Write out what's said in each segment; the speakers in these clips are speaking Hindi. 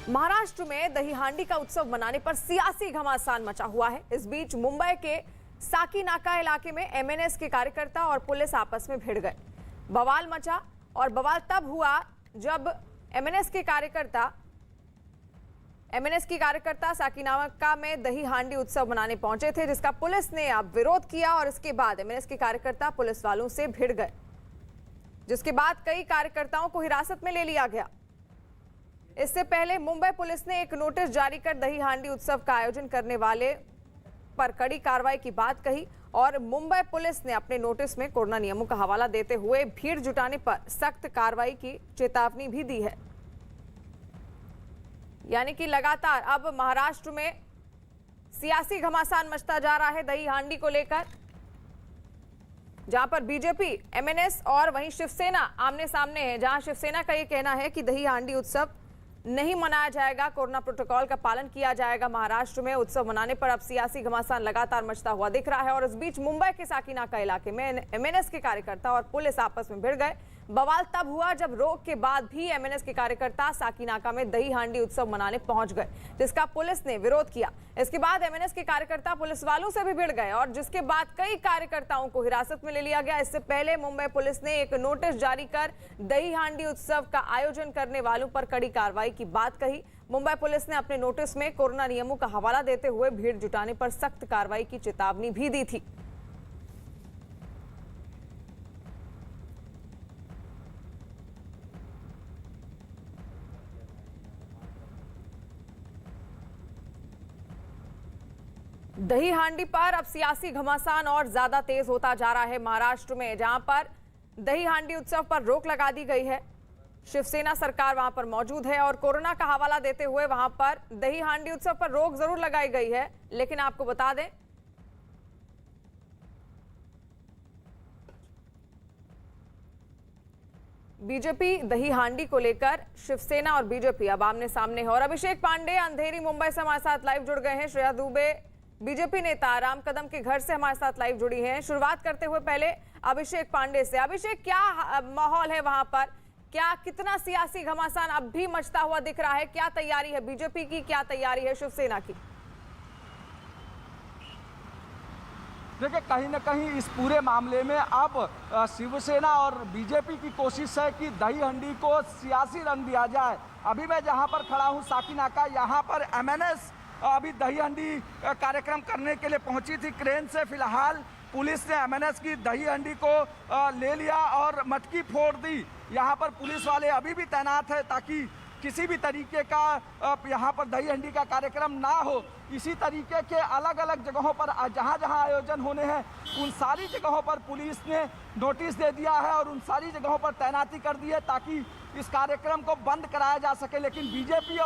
महाराष्ट्र में दही हांडी का उत्सव मनाने पर सियासी घमासान मचा हुआ है। इस बीच मुंबई के साकीनाका इलाके में एमएनएस के कार्यकर्ता और पुलिस आपस में भिड़ गए। बवाल मचा और बवाल तब हुआ जब एमएनएस की कार्यकर्ता साकीनाका में दही हांडी उत्सव मनाने पहुंचे थे, जिसका पुलिस ने अब विरोध किया और इसके बाद एमएनएस के कार्यकर्ता पुलिस वालों से भिड़ गए, जिसके बाद कई कार्यकर्ताओं को हिरासत में ले लिया गया। इससे पहले मुंबई पुलिस ने एक नोटिस जारी कर दही हांडी उत्सव का आयोजन करने वाले पर कड़ी कार्रवाई की बात कही और मुंबई पुलिस ने अपने नोटिस में कोरोना नियमों का हवाला देते हुए भीड़ जुटाने पर सख्त कार्रवाई की चेतावनी भी दी है। यानी कि लगातार अब महाराष्ट्र में सियासी घमासान मचता जा रहा है दही हांडी को लेकर, जहां पर बीजेपी, एमएनएस और वहीं शिवसेना आमने सामने है। जहां शिवसेना का यह कहना है कि दही हांडी उत्सव नहीं मनाया जाएगा, कोरोना प्रोटोकॉल का पालन किया जाएगा। महाराष्ट्र में उत्सव मनाने पर अब सियासी घमासान लगातार मचता हुआ दिख रहा है और इस बीच मुंबई के साकीनाका इलाके में एमएनएस के कार्यकर्ता और पुलिस आपस में भिड़ गए। बवाल तब हुआ जब रोक के बाद भी एमएनएस के कार्यकर्ता साकीनाका में दही हांडी उत्सव मनाने पहुंच गए, जिसका पुलिस ने विरोध किया। इसके बाद एमएनएस के कार्यकर्ता पुलिस वालों से भी भिड़ गए और जिसके बाद कई कार्यकर्ताओं को हिरासत में ले लिया गया। इससे पहले मुंबई पुलिस ने एक नोटिस जारी कर दही हांडी उत्सव का आयोजन करने वालों पर कड़ी कार्रवाई की बात कही। मुंबई पुलिस ने अपने नोटिस में कोरोना नियमों का हवाला देते हुए भीड़ जुटाने पर सख्त कार्रवाई की चेतावनी भी दी थी। दही हांडी पर अब सियासी घमासान और ज्यादा तेज होता जा रहा है महाराष्ट्र में, जहां पर दही हांडी उत्सव पर रोक लगा दी गई है। शिवसेना सरकार वहां पर मौजूद है और कोरोना का हवाला देते हुए वहां पर दही हांडी उत्सव पर रोक जरूर लगाई गई है। लेकिन आपको बता दें, बीजेपी दही हांडी को लेकर शिवसेना और बीजेपी अब आमने सामने है। और अभिषेक पांडे अंधेरी मुंबई से हमारे साथ लाइव जुड़ गए हैं। श्रेया दुबे बीजेपी नेता राम कदम के घर से हमारे साथ लाइव जुड़ी हैं। शुरुआत करते हुए पहले अभिषेक पांडे से। अभिषेक, क्या माहौल है वहां पर? क्या कितना सियासी घमासान अब भी मचता हुआ दिख रहा है? क्या तैयारी है बीजेपी की, क्या तैयारी है शिवसेना की? देखिए, कहीं ना कहीं इस पूरे मामले में अब शिवसेना और बीजेपी की कोशिश है कि दही हांडी को सियासी रंग दिया जाए। अभी मैं जहां पर खड़ा हूं साकीनाका, यहां पर एमएनएस अभी दही हांडी कार्यक्रम करने के लिए पहुंची थी क्रेन से। फिलहाल पुलिस ने एमएनएस की दही हांडी को ले लिया और मटकी फोड़ दी। यहां पर पुलिस वाले अभी भी तैनात है ताकि किसी भी तरीके का यहाँ पर दही हांडी का कार्यक्रम ना हो। इसी तरीके के अलग अलग जगहों पर जहाँ जहाँ आयोजन होने हैं उन सारी जगहों पर पुलिस ने नोटिस दे दिया है और उन सारी जगहों पर तैनाती कर दी है ताकि इस कार्यक्रम को बंद कराया जा सके। लेकिन बीजेपी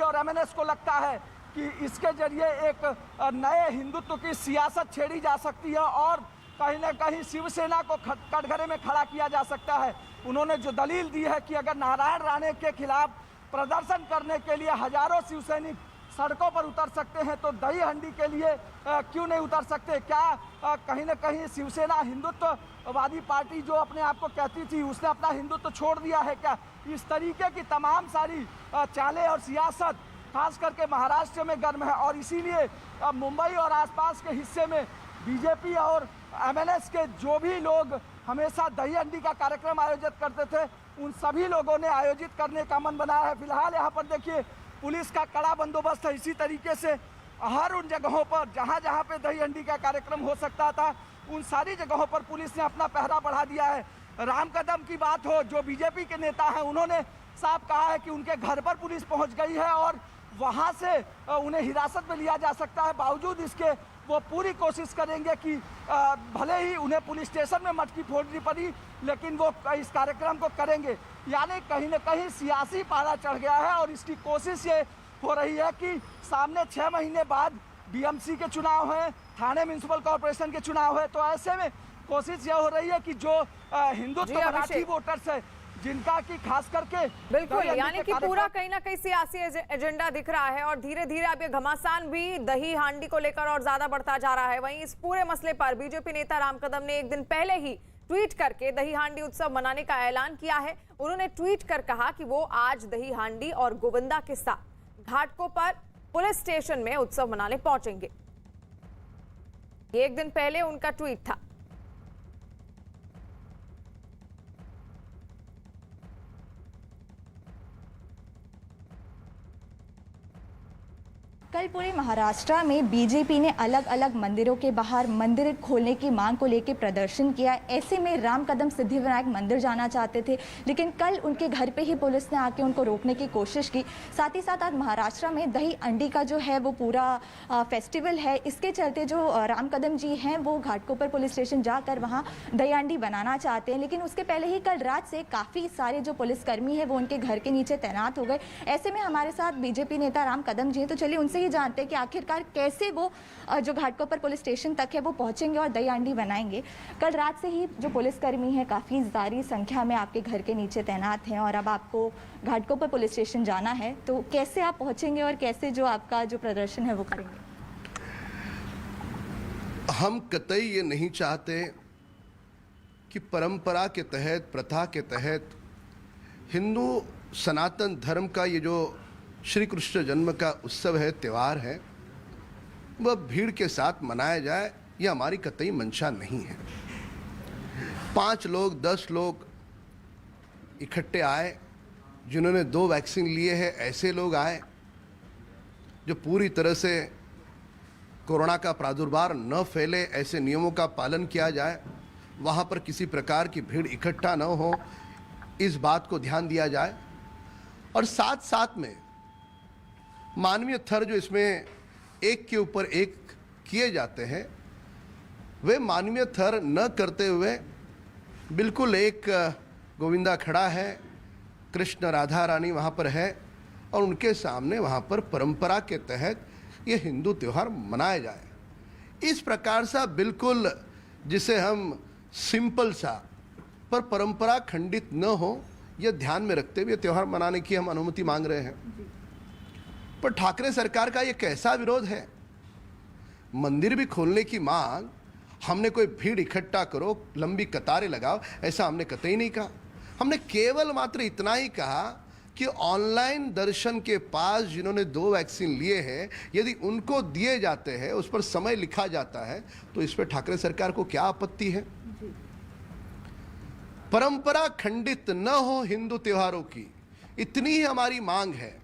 और एमएनएस को लगता है कि इसके जरिए एक नए हिंदुत्व की सियासत छेड़ी जा सकती है और कहीं ना कहीं शिवसेना को कटघरे में खड़ा किया जा सकता है। उन्होंने जो दलील दी है कि अगर नारायण राणे के खिलाफ प्रदर्शन करने के लिए हजारों शिवसैनिक सड़कों पर उतर सकते हैं तो दही हांडी के लिए क्यों नहीं उतर सकते? क्या कहीं ना कहीं शिवसेना हिंदुत्ववादी पार्टी जो अपने आप को कहती थी उसने अपना हिंदुत्व छोड़ दिया है क्या? इस तरीके की तमाम सारी चालें और सियासत खास करके महाराष्ट्र में गर्म है और इसीलिए मुंबई और आसपास के हिस्से में बीजेपी और एमएनएस के जो भी लोग हमेशा दही हांडी का कार्यक्रम आयोजित करते थे उन सभी लोगों ने आयोजित करने का मन बनाया है। फिलहाल यहाँ पर देखिए पुलिस का कड़ा बंदोबस्त है। इसी तरीके से हर उन जगहों पर जहाँ जहाँ पे दही हांडी का कार्यक्रम हो सकता था उन सारी जगहों पर पुलिस ने अपना पहरा बढ़ा दिया है। राम कदम की बात हो, जो बीजेपी के नेता हैं, उन्होंने साफ कहा है कि उनके घर पर पुलिस पहुँच गई है और वहाँ से उन्हें हिरासत में लिया जा सकता है। बावजूद इसके वो पूरी कोशिश करेंगे कि भले ही उन्हें पुलिस स्टेशन में मटकी फोड़नी पड़ी लेकिन वो इस कार्यक्रम को करेंगे। यानी कहीं ना कहीं सियासी पारा चढ़ गया है और इसकी कोशिश ये हो रही है कि सामने 6 महीने बाद बीएमसी के चुनाव हैं, थाने म्युनिसिपल कॉर्पोरेशन के चुनाव है, तो ऐसे में कोशिश ये हो रही है कि जो हिंदुत्व मराठी वोटर्स है जिनका कि खास करके बिल्कुल, यानी कि पूरा कहीं ना कहीं सियासी एजेंडा दिख रहा है और धीरे धीरे अब ये घमासान भी दही हांडी को लेकर और ज्यादा बढ़ता जा रहा है। वहीं इस पूरे मसले पर बीजेपी नेता राम कदम ने एक दिन पहले ही ट्वीट करके दही हांडी उत्सव मनाने का ऐलान किया है। उन्होंने ट्वीट कर कहा कि वो आज दही हांडी और गोविंदा के साथ घाटकोपर पुलिस स्टेशन में उत्सव मनाने पहुंचेंगे। ये एक दिन पहले उनका ट्वीट था। कल पूरे महाराष्ट्र में बीजेपी ने अलग अलग मंदिरों के बाहर मंदिर खोलने की मांग को लेकर प्रदर्शन किया। ऐसे में राम कदम सिद्धिविनायक मंदिर जाना चाहते थे, लेकिन कल उनके घर पे ही पुलिस ने आके उनको रोकने की कोशिश की। साथ ही साथ आज महाराष्ट्र में दही अंडी का जो है वो पूरा फेस्टिवल है। इसके चलते जो राम कदम जी हैं वो घाटकोपर पुलिस स्टेशन जाकर वहाँ दही अंडी बनाना चाहते हैं, लेकिन उसके पहले ही कल रात से काफ़ी सारे जो पुलिसकर्मी हैं वो उनके घर के नीचे तैनात हो गए। ऐसे में हमारे साथ बीजेपी नेता राम कदम जी हैं, तो चलिए उनसे ही जानते हैं कि आखिरकार कैसे वो जो घाटकोपर पुलिस स्टेशन तक है वो पहुंचेंगे और दही हांडी बनाएंगे। कल रात से ही जो पुलिसकर्मी हैं काफ़ी सारी संख्या में आपके घर के नीचे तैनात हैं और अब आपको घाटकोपर पुलिस स्टेशन जाना है, तो कैसे आप पहुंचेंगे और कैसे जो आपका जो प्रदर्शन है वो करेंगे? हम कतई ये नहीं चाहते कि परंपरा के तहत, प्रथा के तहत हिंदू सनातन धर्म का ये जो श्री कृष्ण जन्म का उत्सव है, त्यौहार है, वह भीड़ के साथ मनाया जाए, यह हमारी कतई मंशा नहीं है। 5 लोग 10 लोग इकट्ठे आए, जिन्होंने 2 वैक्सीन लिए हैं, ऐसे लोग आए जो पूरी तरह से कोरोना का प्रादुर्भाव न फैले, ऐसे नियमों का पालन किया जाए, वहाँ पर किसी प्रकार की भीड़ इकट्ठा न हो, इस बात को ध्यान दिया जाए। और साथ साथ में मानवीय थर जो इसमें एक के ऊपर एक किए जाते हैं, वे मानवीय थर न करते हुए बिल्कुल एक गोविंदा खड़ा है, कृष्ण राधा रानी वहाँ पर है और उनके सामने वहाँ पर परंपरा के तहत ये हिंदू त्यौहार मनाया जाए। इस प्रकार सा बिल्कुल जिसे हम सिंपल सा पर परंपरा खंडित न हो, यह ध्यान में रखते हुए त्यौहार मनाने की हम अनुमति मांग रहे हैं। पर ठाकरे सरकार का ये कैसा विरोध है? मंदिर भी खोलने की मांग, हमने कोई भीड़ इकट्ठा करो, लंबी कतारें लगाओ, ऐसा हमने कतई नहीं कहा। हमने केवल मात्र इतना ही कहा कि ऑनलाइन दर्शन के पास जिन्होंने 2 वैक्सीन लिए हैं, यदि उनको दिए जाते हैं, उस पर समय लिखा जाता है, तो इस पर ठाकरे सरकार को क्या आपत्ति है? परंपरा खंडित न हो हिंदू त्योहारों की, इतनी ही हमारी मांग है।